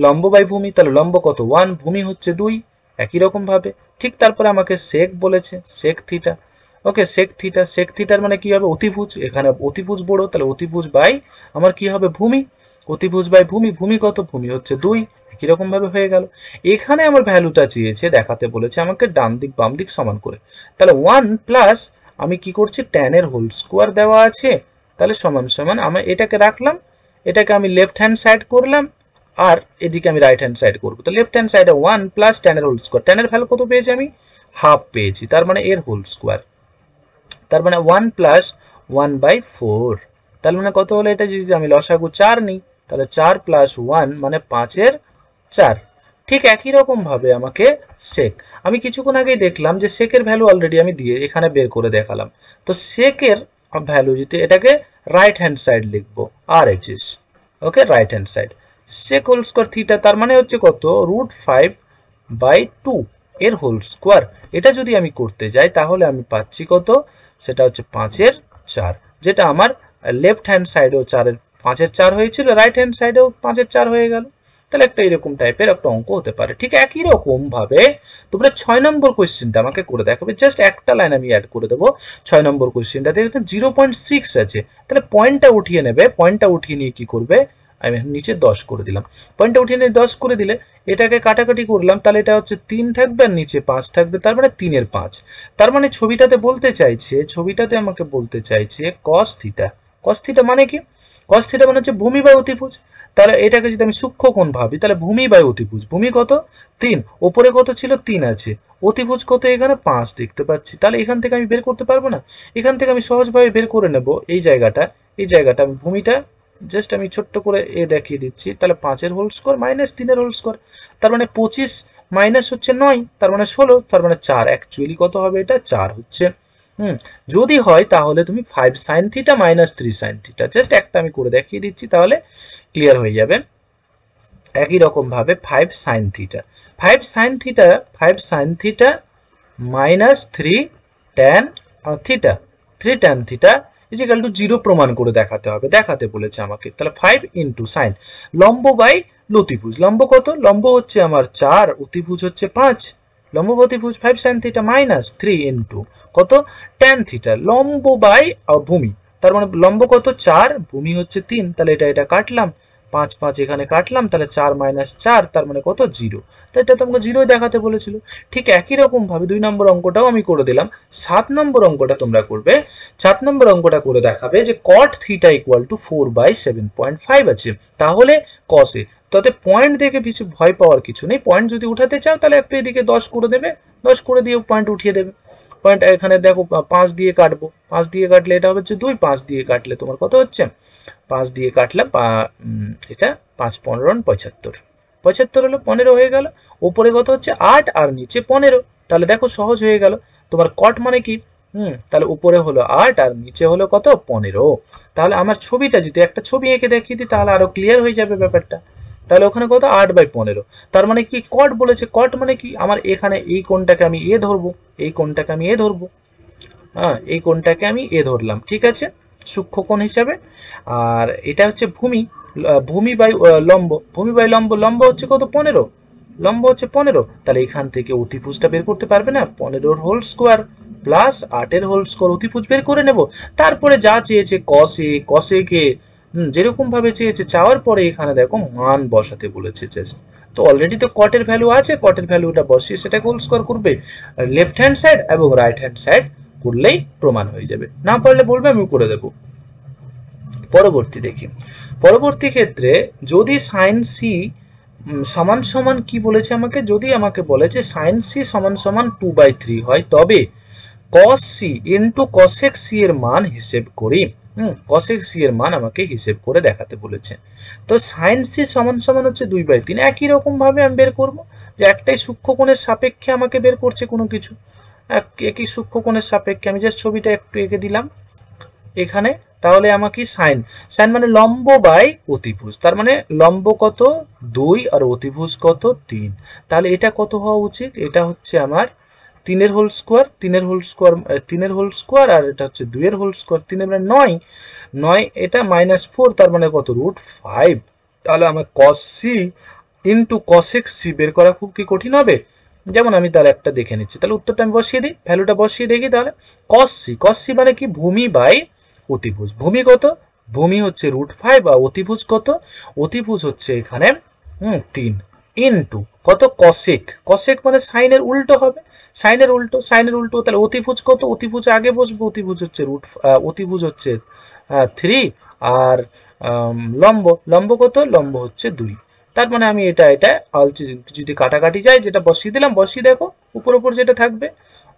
লম্ব বাই ভূমি, তাহলে লম্ব কত 1, ভূমি হচ্ছে 2, একই রকম ভাবে। ঠিক তারপরে আমাকে সেক বলেছে, সেক থিটা, ওকে, সেক থিটার মানে কি হবে, অতিভুজ, এখানে অতিভুজ বড়, তাহলে অতিভুজ বাই আমার কি হবে, ভূমি, অতিভুজ বাই ভূমি, ভূমি কত, ভূমি হচ্ছে 2, একই রকম ভাবে হয়ে গেল। এখানে আমার ভ্যালুটা চেয়েছে, দেখাতে বলেছে আমাকে ডান দিক বাম দিক সমান করে। তাহলে 1 প্লাস আমি কি করছি, tan এর হোল স্কোয়ার দেওয়া আছে, তাহলে সমান সমান আমি এটাকে রাখলাম, এটাকে আমি লেফট হ্যান্ড সাইড করলাম, আর এদিকে আমি রাইট হ্যান্ড সাইড করবো। তো লেফট হ্যান্ড সাইডে 1 প্লাস tan এর হোল স্কোয়ার, tan এর ভ্যালু কত পেয়েছি আমি, হাফ পেয়েছি, তার মানে এর হোল স্কোয়ার, তার মানে 1 প্লাস 1/4, তার মানে কত হলো, এটা যদি আমি লসাগু 4 নিই তাহলে 4 প্লাস 1 মানে 5-এর 4। ঠিক একই রকম ভাবে আমাকে সেক, আমি কিছুক্ষণ আগেই দেখলাম যে সেকের ভ্যালু অলরেডি আমি দিয়ে এখানে বের করে দেখালাম। তো সেকের ভ্যালু যদি এটাকে রাইট হ্যান্ড সাইড লিখবো, RHS, ওকে, রাইট হ্যান্ড সাইড সেক হোল স্কোয়ার থিটা, তার মানে হচ্ছে কত, √5/2 এর হোল স্কোয়ার। এটা যদি আমি করতে যাই তাহলে আমি পাচ্ছি কত, সেটা হচ্ছে 5-এর 4, যেটা আমার লেফট হ্যান্ড সাইডেও 5-এর 4 হয়েছিল, রাইট হ্যান্ড সাইডেও 5-এর 4 হয়ে গেল। তাহলে একটা এরকম টাইপের একটা অঙ্ক হতে পারে। ঠিক একই রকম ভাবে তোমরা 6 নম্বর কোয়েশ্চেনটা আমাকে করে দেখাবে, জাস্ট একটা লাইন আমি অ্যাড করে দেবো। 6 নম্বর কোয়েশ্চেনটাতে 0.6 আছে, তাহলে পয়েন্টটা উঠিয়ে নেবে, পয়েন্টটা উঠিয়ে নিয়ে কি করবে, আমি নিচে 10 করে দিলাম, পয়েন্টটা উঠিয়ে নিয়ে 10 করে দিলে এটাকে কাটাকাটি করলাম, তাহলে এটা হচ্ছে 3 থাকবে আর নিচে 5 থাকবে, তার মানে 3-এর 5। তার মানে ছবিটাতে বলতে চাইছে, ছবিটাতে আমাকে বলতে চাইছে cos থিটা। cos থিটা মানে কি, cos থিটা মানে হচ্ছে ভূমি বাই অতিভুজ। তাহলে এটাকে যদি আমি সূক্ষ্মকোণ ভাবি, তাহলে ভূমি বাই অতিভুজ, ভূমি কত 3, ওপরে কত ছিল 3 আছে, অতিভুজ কত এখানে 5 দেখতে পাচ্ছি। তাহলে এখান থেকে আমি বের করতে পারবো না, এখান থেকে আমি সহজভাবে বের করে নেব এই জায়গাটা, এই জায়গাটা আমি ভূমিটা জাস্ট আমি ছোট্ট করে দেখিয়ে দিচ্ছি। তাহলে 5-এর হোল স্কোয়ার মাইনাস 3-এর হোল স্কোয়ার, তার মানে 25 মাইনাস হচ্ছে 9, তার মানে 16, তার মানে 4, অ্যাকচুয়ালি কত হবে, এটা 4 হচ্ছে। যদি হয় তাহলে তুমি 5 sin theta minus 3 sin theta, just একটা আমি করে দেখিয়ে দিচ্ছি, তাহলে ক্লিয়ার হয়ে যাবে। একই রকম ভাবে 5 sin theta, 5 sin theta, 5 sin theta minus 3 tan theta, 3 tan theta is equal to 0 প্রমাণ করে দেখাতে হবে, দেখাতে বলেছে আমাকে। তাহলে 5 ইন্টু সাইন, লম্ব বাই লতিভুজ, লম্ব কত, লম্ব হচ্ছে আমার 4, অতিভুজ হচ্ছে 5, লম্ব অতিভুজ 5 sin থিটা মাইনাস 3 ইন্টু কত tan থিটা, লম্ব বাই ভূমি, তার মানে লম্ব কত 4, ভূমি হচ্ছে 3, তাহলে এটা কাটলাম, 5 5 এখানে কাটলাম, তাহলে 4 মাইনাস 4, তার মানে কত 0, তো এটা তোমাকে 0 দেখাতে বলেছিল। ঠিক একই রকম ভাবে 2 নম্বর অঙ্কটাও আমি করে দিলাম। 7 নম্বর অঙ্কটা তোমরা করবে, 7 নম্বর অঙ্কটা করে দেখাবে যে cot থিটা ইকুয়াল টু 4/7.5 আছে, তাহলে cos এ, তাতে পয়েন্ট দেখে কিছু ভয় পাওয়ার কিছু নেই, পয়েন্ট যদি উঠাতে চাও তাহলে একটু এদিকে 10 করে দেবে, 10 করে দিয়ে পয়েন্ট উঠিয়ে দেবে। পয়েন্ট এখানে দেখো 5 দিয়ে কাটবো, 5 দিয়ে কাটলে এটা হচ্ছে 2, 5 দিয়ে কাটলে তোমার কত হচ্ছে, 5 দিয়ে কাটলে এটা 5 15 75, 75 হলো 15 হয়ে গেল, উপরে কত হচ্ছে 8 আর নিচে 15, তাহলে দেখো সহজ হয়ে গেল। তোমার কট মানে কি, তাহলে উপরে হলো 8 আর নিচে হলো কত 15। তাহলে আমার ছবিটা যদি একটা ছবি এঁকে দেখিয়ে দিই তাহলে আরো ক্লিয়ার হয়ে যাবে ব্যাপারটা। তাহলে ওখানে কত 8/15, তার মানে কি কট বলেছে, কট মানে কি, আমার এখানে এই কোণটাকে আমি এ ধরবো, এই কোণটাকে আমি এ ধরবো, হ্যাঁ এই কোণটাকে আমি এ ধরলাম, ঠিক আছে, সূক্ষ্মকোণ হিসাবে। আর এটা হচ্ছে ভূমি, ভূমি বাই লম্ব, ভূমি বাই লম্ব, লম্ব হচ্ছে কত 15, লম্ব হচ্ছে 15, তাহলে এখান থেকে অতিভুজটা বের করতে পারবে না, 15-এর হোল স্কোয়ার প্লাস 8-এর হোল স্কোয়ার, অতিভুজ বের করে নেব। তারপরে যা চেয়েছে কসে যেরকম ভাবে চেয়েছে, চাওয়ার পরে এখানে দেখো মান বসাতে বলেছে জাস্ট, তো অলরেডি তো কটের ভ্যালু আছে, কটের ভ্যালুটা বসিয়ে সেটাকে হোল স্কোয়ার করবে, লেফট হ্যান্ড সাইড এবং রাইট হ্যান্ড সাইড করলেই প্রমাণ হয়ে যাবে, না পারলে বলবে আমি করে দেব। পরবর্তী দেখি, পরবর্তী ক্ষেত্রে যদি সাইন সি সমান সমান কি বলেছে আমাকে, যদি আমাকে বলেছে সাইন সি সমান সমান 2/3 হয়, তবে cos c into cosec c এর মান হিসেব করি, cosec c এর মান আমাকে হিসেব করে দেখাতে বলেছে। তো সাইন সি সমান সমান হচ্ছে 2/3, একই রকম ভাবে আমি বের করব, যে একটাই সূক্ষ্মকোণের সাপেক্ষে আমাকে বের করছে কোনো কিছু, একই সূক্ষ্মকোণের সাপেক্ষে, আমি জাস্ট ছবিটা একটু এঁকে দিলাম এখানে, তাহলে আমাকে সাইন, সাইন মানে লম্ব বাই অতিভুজ, তার মানে লম্ব কত 2 আর অতিভুজ কত 3, তাহলে এটা কত হওয়া উচিত, এটা হচ্ছে আমার 3-এর হোল স্কোয়ার, 3-এর হোল স্কোয়ার, 3-এর হোল স্কোয়ার, আর এটা হচ্ছে 2-এর হোল স্কোয়ার, 3 মানে 9, 9 এটা -4, তার মানে কত √5, তাহলে আমার cos c into cosec c বের করা খুব কি কঠিন হবে, যেমন আমি তাহলে একটা দেখে নিচ্ছি, তাহলে উত্তরটা আমি বসিয়ে দিই, ভ্যালুটা বসিয়ে দেখি, তাহলে cos c মানে কি ভূমি বাই অতিভুজ, ভূমি কত, ভূমি হচ্ছে √5 আর অতিভুজ কত, অতিভুজ হচ্ছে এখানে 3, ইনটু কত কসেক, কসেক মানে সাইনের উল্টো হবে, সাইনের উল্টো, সাইনের উল্টো তাহলে অতিভুজ কত, অতিভুজ আগে বসবে, অতিভুজ হচ্ছে অতিভুজ হচ্ছে 3 আর লম্ব, লম্ব কত, লম্ব হচ্ছে 2। তার মানে আমি এটা যদি কাটাকাটি যায় যেটা বসিয়ে দিলাম, বসিয়ে দেখো উপর উপর যেটা থাকবে,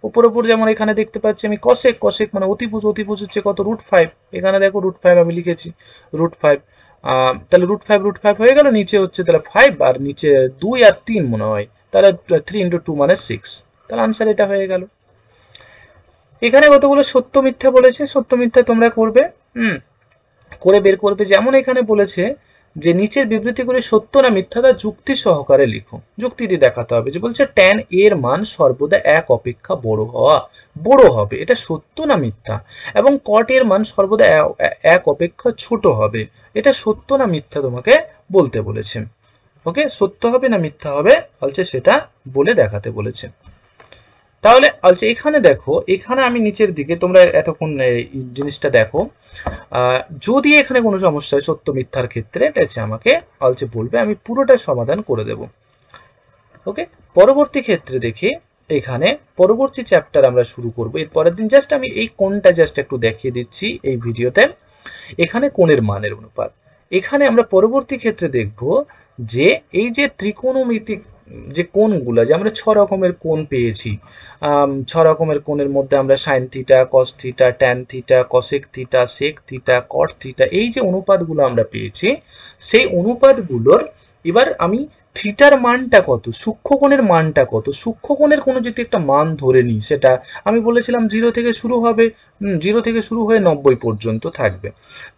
উপর উপর যেমন এখানে দেখতে পাচ্ছি আমি কসেক, কসেক মানে অতিভুজ, অতিভুজ হচ্ছে কত √5, এখানে দেখো √5 আমি লিখেছি √5, তাহলে √5 হয়ে গেল, নিচে হচ্ছে তাহলে 5 আর নিচে 2 আর 3 মনে হয়, তাহলে 3 × 2 মানে 6, তাহলে আনসার এটা হয়ে গেল। এখানে কতগুলো সত্য মিথ্যা বলেছে, সত্য মিথ্যা তোমরা করবে, করে বের করবে। যেমন এখানে বলেছে যে নিচের বিবৃতিগুলি সত্য না মিথ্যা তা যুক্তি সহকারে লিখো, যুক্তিটি দেখাতে হবে। যে বলছে tan এর মান সর্বদা 1 অপেক্ষা বড় হবে, এটা সত্য না মিথ্যা, এবং cot এর মান সর্বদা 1 অপেক্ষা ছোট হবে, এটা সত্য না মিথ্যা তোমাকে বলতে বলেছে। ওকে, সত্য হবে না মিথ্যা হবে বলছে সেটা বলে দেখাতে বলেছে। তাহলে বলছে এখানে দেখো, এখানে আমি নিচের দিকে তোমরা এতক্ষণ এই জিনিসটা দেখো, যদি এখানে কোনো সমস্যা হয় সত্য মিথ্যার ক্ষেত্রে এটা আমাকে বলছে বলবে, আমি পুরোটা সমাধান করে দেব। ওকে, পরবর্তী ক্ষেত্রে দেখি এখানে পরবর্তী চ্যাপ্টার আমরা শুরু করব এর পরের দিন। জাস্ট আমি এই কোণটা জাস্ট একটু দেখিয়ে দিচ্ছি এই ভিডিওতে, এখানে কোণের মানের অনুপাত। এখানে আমরা পরবর্তী ক্ষেত্রে দেখব যে এই যে ত্রিকোণমিতিক যে কোণগুলো, যে আমরা 6 রকমের কোণ পেয়েছি, 6 রকমের কোণের মধ্যে আমরা sine theta, cos theta, tan theta, cosec theta, sec theta, cot theta, এই যে অনুপাতগুলো আমরা পেয়েছি, সেই অনুপাতগুলোর এবার আমি থিটার মানটা কত, সূক্ষ্মকোণের মানটা কত, সূক্ষ্মকোণের কোনো যদি একটা মান ধরে নিই, সেটা আমি বলেছিলাম 0 থেকে শুরু হবে, 0 থেকে শুরু হয়ে 90 পর্যন্ত থাকবে।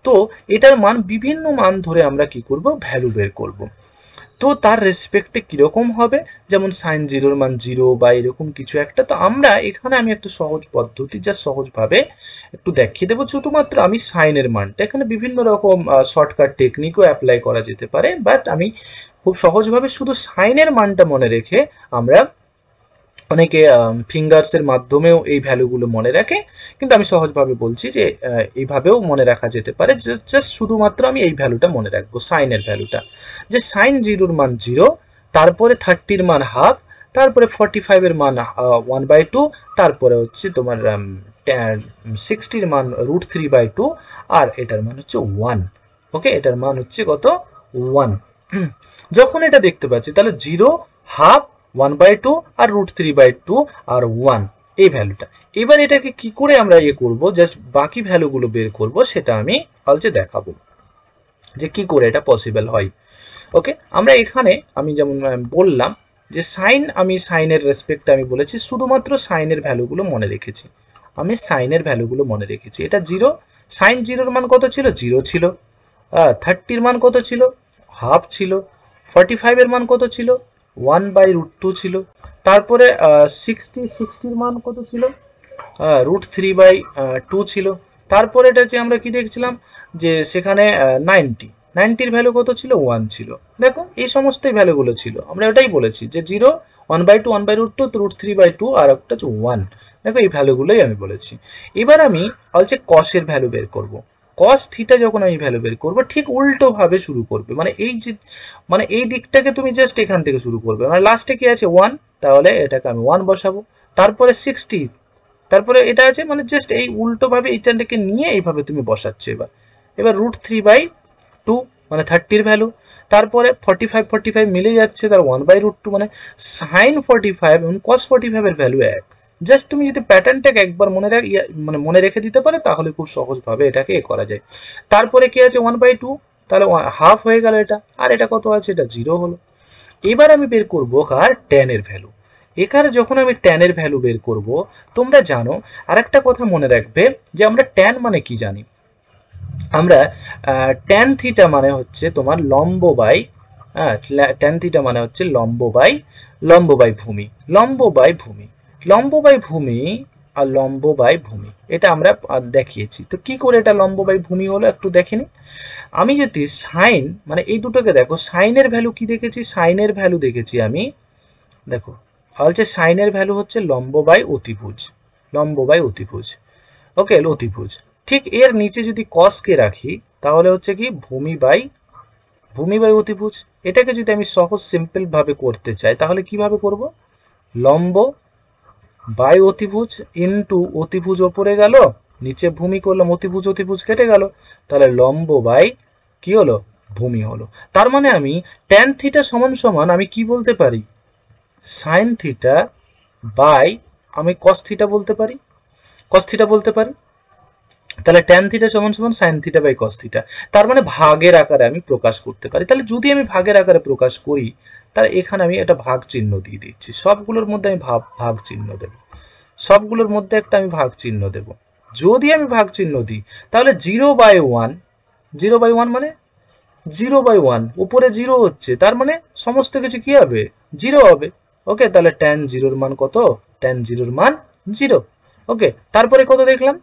তো এটার মান বিভিন্ন মান ধরে আমরা কি করব, ভ্যালু বের করব। তো তার রেসপেক্টে কিরকম হবে, যেমন সাইন 0 মান 0 বা এরকম কিছু একটা। তো আমরা এখানে আমি একটা সহজ পদ্ধতি যা সহজভাবে একটু দেখিয়ে দেবো। শুধুমাত্র আমি সাইনের মানটা, এখানে বিভিন্ন রকম শর্টকাট টেকনিকও অ্যাপ্লাই করা যেতে পারে, বাট আমি খুব সহজভাবে শুধু সাইনের মানটা মনে রেখে, আমরা অনেকে ফিঙ্গার্সের মাধ্যমেও এই ভ্যালুগুলো মনে রাখে, কিন্তু আমি সহজভাবে বলছি যে এইভাবেও মনে রাখা যেতে পারে। জাস্ট শুধুমাত্র আমি এই ভ্যালুটা মনে রাখবো, সাইনের ভ্যালুটা, যে সাইন 0 মান 0, তারপরে 30 মান হাফ, তারপরে 45 মান 1/2, তারপরে হচ্ছে তোমার 60 মান √3/2, আর এটার মান হচ্ছে 1। ওকে, এটার মান হচ্ছে কত, 1। যখন এটা দেখতে পাচ্ছি তাহলে 0, হাফ, 1/2 আর √3/2 আর 1 এই ভ্যালুটা। এবার এটাকে কি করে আমরা করব, জাস্ট বাকি ভ্যালুগুলো বের করব, সেটা আমি অলরেডি দেখাবো যে কি করে এটা পসিবল হয়। ওকে, আমরা এখানে আমি যেমন বললাম যে সাইন, আমি সাইনের রেসপেক্টে আমি বলেছি শুধুমাত্র সাইনের ভ্যালুগুলো মনে রেখেছি, আমি সাইনের ভ্যালুগুলো মনে রেখেছি। এটা 0, সাইন 0 মান কত ছিল, 0 ছিল। 30 মান কত ছিল, হাফ ছিল। 45 এর মান কত ছিল, 1/√2 ছিল। তারপরে 60 মান কত ছিল, √3/2 ছিল। তারপরে এটা যে আমরা কি দেখছিলাম যে সেখানে 90-এর ভ্যালু কত ছিল, 1 ছিল। দেখো এই সমস্ত ভ্যালুগুলো ছিল, আমরা ওটাই বলেছি যে 0, 1/2, 1/√2, √3/2 আর একটা হচ্ছে 1। দেখো এই ভ্যালুগুলোই আমি বলেছি। এবার আমি হচ্ছে কসের ভ্যালু বের করব। কস থিটা যখন আমি ভ্যালু বের করবো, ঠিক উল্টো ভাবে শুরু করবে, মানে এই যে মানে এই দিকটাকে তুমি জাস্ট এখান থেকে শুরু করবে, মানে লাস্টে কি আছে 1, তাহলে এটাকে আমি 1 বসাবো। তারপরে 60, তারপরে এটা আছে, মানে জাস্ট এই উল্টো ভাবে এইটাকে নিয়ে এইভাবে তুমি বসাচ্ছ। এবার √3/2 মানে 30 ভ্যালু, তারপরে 45 মিলে যাচ্ছে, তার 1/√2 মানে সাইন 45 এবং কস 45 এর ভ্যালু 1। জাস্ট তুমি যদি প্যাটার্নটাকে একবার মনে রেখে দিতে পারে, তাহলে খুব সহজভাবে এটাকে করা যায়। তারপরে কি আছে 1/2, তাহলে হাফ হয়ে গেল এটা, আর এটা কত আছে, এটা 0 হলো। এবার আমি বের করবো কার, ট্যান এর ভ্যালু। এখানে যখন আমি ট্যান এর ভ্যালু বের করব, তোমরা জানো আরেকটা কথা মনে রাখবে যে আমরা ট্যান মানে কি জানি, আমরা ট্যান থিটা মানে হচ্ছে তোমার লম্ব বাই, ট্যান থিটা মানে হচ্ছে লম্ব বাই ভূমি, লম্ব বাই ভূমি আর লম্ব বাই ভূমি, এটা আমরা দেখিয়েছি। তো কি করে এটা লম্ব বাই ভূমি হলো একটু দেখে নি। আমি যদি সাইন, মানে এই দুটোকে দেখো, সাইনের ভ্যালু কি দেখেছি, সাইনের ভ্যালু দেখেছি আমি, দেখো হচ্ছে সাইনের ভ্যালু হচ্ছে লম্ব বাই অতিভুজ। ওকে, অতিভুজ। ঠিক এর নিচে যদি কস কে রাখি, তাহলে হচ্ছে কি ভূমি বাই ভূমি বাই অতিভুজ। এটাকে যদি আমি সহজ সিম্পল ভাবে করতে চাই তাহলে কিভাবে করব, লম্ব বাই অতিভুজ ইনটু অতিভুজ ওপরে গেল, নিচে ভূমি করলাম, অতিভুজ অতিভুজ কেটে গেল, তাহলে লম্ব বাই কি হলো, ভূমি হলো। তার মানে আমি ট্যান থিটা সমান সমান আমি কি বলতে পারি, সাইন থিটা বাই আমি কস থিটা বলতে পারি, কস থিটা বলতে পারি। তাহলে ট্যান থিটা সমান সমান sine theta by cos theta. তার মানে ভাগের আকারে আমি প্রকাশ করতে পারি। তাহলে যদি আমি ভাগের আকারে প্রকাশ করি তাহলে এখানে আমি একটা ভাগ চিহ্ন দিয়ে দিচ্ছি, সবগুলোর মধ্যে আমি ভাগ চিহ্ন দেব, সবগুলোর মধ্যে একটা আমি ভাগ চিহ্ন দেব। যদি আমি ভাগ চিহ্ন দিই তাহলে 0/1, 0/1 মানে 0/1, উপরে 0 হচ্ছে, তার মানে সমস্ত কিছু কি হবে, 0 হবে। ওকে, তাহলে ট্যান জিরোর মান কত, ট্যান জিরোর মান 0। ওকে, তারপরে কত দেখলাম,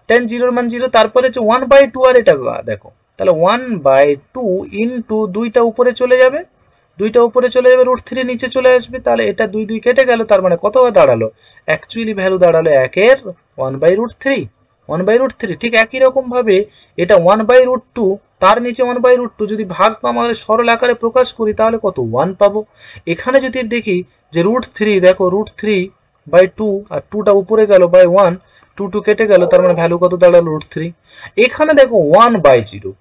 ট্যান জিরোর মান 0, তারপরে হচ্ছে 1/2, আর এটা দেখো, তাহলে 1/2 ইনটু দুইটা উপরে চলে যাবে, দুইটা উপরে চলে যাবে, √3 নিচে চলে আসবে, তাহলে এটা 2 2 কেটে গেল, তার মানে কত দাঁড়ালো, অ্যাকচুয়ালি ভ্যালু দাঁড়ালো 1-এর 1/√3, 1/√3। ঠিক একই রকম ভাবে এটা 1/√2, তার নিচে 1/√2, যদি ভাগ আমাদের সরল আকারে প্রকাশ করি তাহলে কত, 1 পাবো। এখানে যদি দেখি যে √3, দেখো √3/2, আর 2টা উপরে গেল বাই 1, 2 2 কেটে গেল, তার মানে ভ্যালু কত দাঁড়ালো, √3। এখানে দেখো 1/0,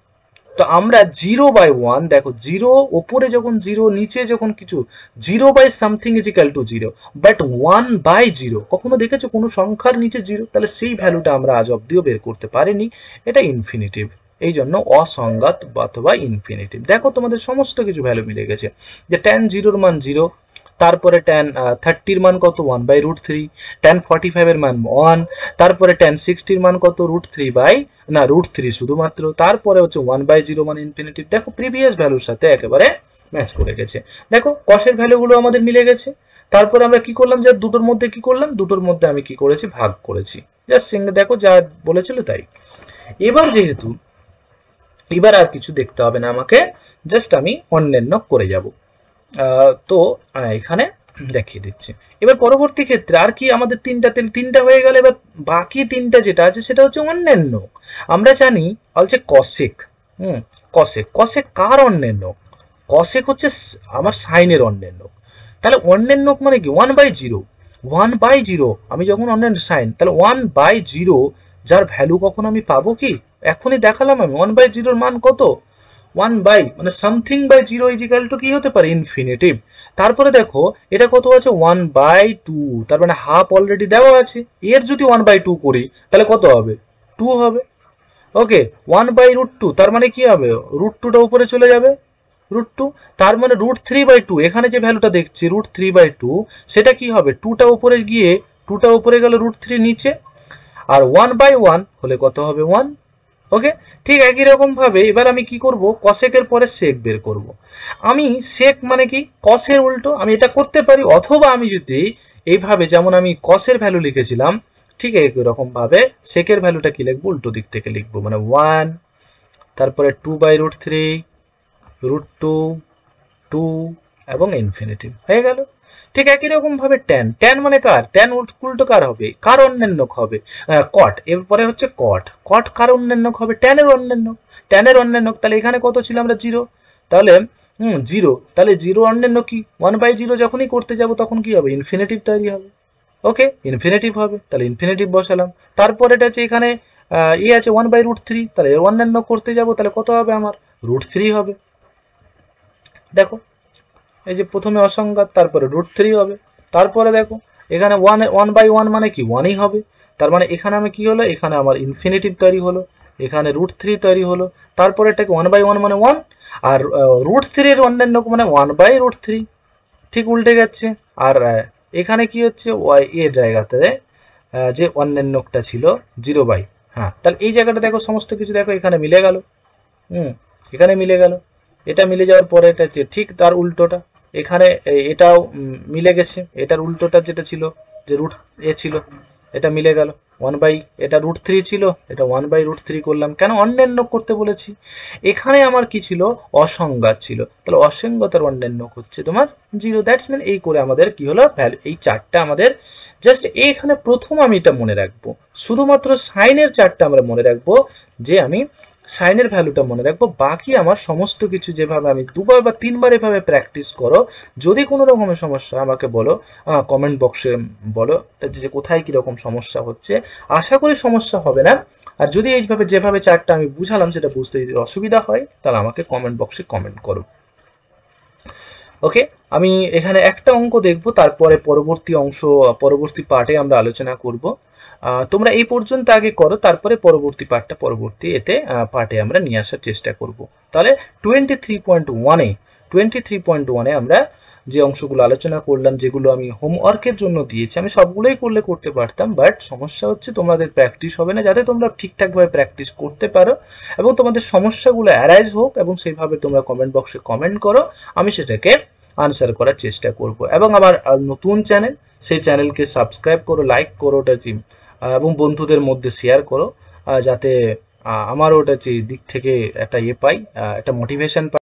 তো আমরা 0/1, দেখো 0 ওপরে যখন 0, নিচে যখন কিছু 0/something is equal two 0, but 1/0 কখনো দেখেছো কোনো সংখ্যার নিচে 0? তাহলে সেই ভ্যালুটা আমরা আজ অব্দিও বের করতে পারিনি, এটা ইনফিনিটিভ, এই জন্য অসংজ্ঞাত অথবা ইনফিনিটিভ। দেখো তোমাদের সমস্ত কিছু ভ্যালু মিলে গেছে, যে ট্যান 0-র মান 0, তারপরে ট্যান 30-র মান কত, 1/√3, ট্যান 45-এর মান 1, তারপরে ট্যান 60-র মান কত, √3 শুধুমাত্র, তারপরে হচ্ছে 1/0 মানে ইনফিনিটিভ। দেখো প্রিভিয়াস ভ্যালুর সাথে একেবারে ম্যাচ করে গেছে। দেখো কসের ভ্যালুগুলো আমাদের মিলে গেছে। তারপরে আমরা কি করলাম, যে দুটোর মধ্যে কি করলাম, দুটোর মধ্যে আমি কি করেছি, ভাগ করেছি, জাস্ট দেখো যা বলেছিল তাই। এবার যেহেতু এবার আর কিছু দেখতে হবে না আমাকে, জাস্ট আমি অন্যান্য করে যাব। তো এখানে দেখিয়ে দিচ্ছি। এবার পরবর্তী ক্ষেত্রে আর কি আমাদের তিনটা হয়ে গেল। এবার বাকি তিনটা যেটা আছে সেটা হচ্ছে অন্যান্য। আমরা জানি হচ্ছে কসেক, কসেক কার অন্যান্য, কসেক হচ্ছে আমার সাইনের অন্যান্য। তাহলে অন্যান্য মানে কি, 1/0, 1/0 আমি যখন অন্যান্য সাইন, তাহলে 1/0 যার ভ্যালু কখন আমি পাবো, কি এখনই দেখালাম আমি, 1/0-র মান কত, 1 মানে something by 0 is equal to কি হতে পারে, ইনফিনিটিভ। তারপরে দেখো এটা কত আছে, 1/2, তার মানে হাফ অলরেডি দেওয়া আছে। এর যদি 1/2 করি তাহলে কত হবে, 2 হবে। ওকে, 1/√2, তার মানে কি হবে, √2টা উপরে চলে যাবে, √2, তার মানে √3/2, এখানে যে ভ্যালুটা দেখছি √3/2, সেটা কি হবে, 2টা উপরে গিয়ে, 2টা উপরে গেল, √3 নিচে, আর 1/1 হলে কত হবে, 1। ওকে, ঠিক একই রকম ভাবে এবার আমি কি করব, কসেকের পরে সেক বের করব। আমি সেক মানে কি, কসের উল্টো, আমি এটা করতে পারি, অথবা আমি যদি এইভাবে, যেমন আমি কসের ভ্যালু লিখেছিলাম, ঠিক একই রকম ভাবে সেকের ভ্যালুটা কি লিখবো, উল্টো দিক থেকে লিখবো, মানে 1, তারপরে 2/√3, √2, 2 এবং ইনফিনিটি হয়ে গেল। ঠিক একই রকম ভাবে ট্যান, ট্যান মানে কার, ট্যান উল্টো কার হবে, কার অন্যান্যক হবে, কট। এরপরে হচ্ছে কট, কট কার অন্যান্যক হবে, ট্যানের অন্যান্য, ট্যানের অন্যান্যক। তাহলে এখানে কত ছিল, আমরা 0, তাহলে 0, তাহলে 0 অন্যান্য কি, 1/0 যখনই করতে যাব তখন কি হবে, ইনফিনিটিভ তৈরি হবে। ওকে, ইনফিনিটিভ হবে, তাহলে ইনফিনিটিভ বসালাম। তারপর এটা হচ্ছে এখানে আছে 1/√3, তাহলে এর অন্যান্য করতে যাব, তাহলে কত হবে, আমার √3 হবে। দেখো এই যে প্রথমে অসংজ্ঞাত, তারপরে √3 হবে, তারপরে দেখো এখানে 1/1 মানে কি, 1ই হবে। তার মানে এখানে আমি কি হলো, এখানে আমার ইনফিনিটিভ তৈরি হলো, এখানে √3 তৈরি হলো, তারপরে এটাকে 1/1 মানে 1, আর √3 এর অন্যান্য মানে 1/√3, ঠিক উল্টে যাচ্ছে। আর এখানে কি হচ্ছে, এর জায়গাতে যে অন্যান্যটা ছিল 0/, হ্যাঁ, তাহলে এই জায়গাটা দেখো সমস্ত কিছু দেখো এখানে মিলে গেল, এখানে মিলে গেল। এটা মিলে যাওয়ার পরে এটা ঠিক তার উল্টোটা, এখানে এটাও মিলে গেছে, এটার উল্টোটা যেটা ছিল, যে ছিল, এটা মিলে গেল, এটা √3 ছিল, এটা 1/√3 করলাম, কেন অন্যান্য করতে বলেছি। এখানে আমার কি ছিল, অসংজ্ঞাত ছিল, তাহলে অসংজ্ঞাতের অন্যান্য হচ্ছে তোমার 0, দ্যাটস মিন এই করে আমাদের কি হলো, ভ্যালু এই চারটা আমাদের। জাস্ট এখানে প্রথম আমি এটা মনে রাখবো, শুধুমাত্র সাইনের চারটা আমরা মনে রাখবো, যে আমি সাইনের ভ্যালুটা মনে রাখবো, বাকি আমার সমস্ত কিছু যেভাবে আমি 2বার বা 3বার এভাবে প্র্যাকটিস করো। যদি কোনো রকমের সমস্যা আমাকে বলো, কমেন্ট বক্সে বলো যে কোথায় কীরকম সমস্যা হচ্ছে। আশা করি সমস্যা হবে না। আর যদি এইভাবে যেভাবে চার্টটা আমি বুঝালাম সেটা বুঝতে যদি অসুবিধা হয় তাহলে আমাকে কমেন্ট বক্সে কমেন্ট করো। ওকে, আমি এখানে একটা অঙ্ক দেখব, তারপরে পরবর্তী পার্টে আমরা আলোচনা করব। তোমরা এই পর্যন্ত আগে করো, তারপরে পরবর্তী পার্টে আমরা নিয়ে আসার চেষ্টা করব। তাহলে 23.1-এ আমরা যে অংশগুলো আলোচনা করলাম, যেগুলো আমি হোমওয়ার্কের জন্য দিয়েছি, আমি সবগুলোই করতে পারতাম, বাট সমস্যা হচ্ছে তোমাদের প্র্যাকটিস হবে না। যাতে তোমরা ঠিকঠাকভাবে প্র্যাকটিস করতে পারো এবং তোমাদের সমস্যাগুলো অ্যারাইজ হোক এবং সেইভাবে তোমরা কমেন্ট বক্সে কমেন্ট করো, আমি সেটাকে আনসার করার চেষ্টা করব। এবং আমার নতুন চ্যানেল, সেই চ্যানেলকে সাবস্ক্রাইব করো, লাইক করো ওটা এবং বন্ধুদের মধ্যে শেয়ার করো, যাতে আমার ওটা দিক থেকে একটা পাই, একটা মোটিভেশন পাই।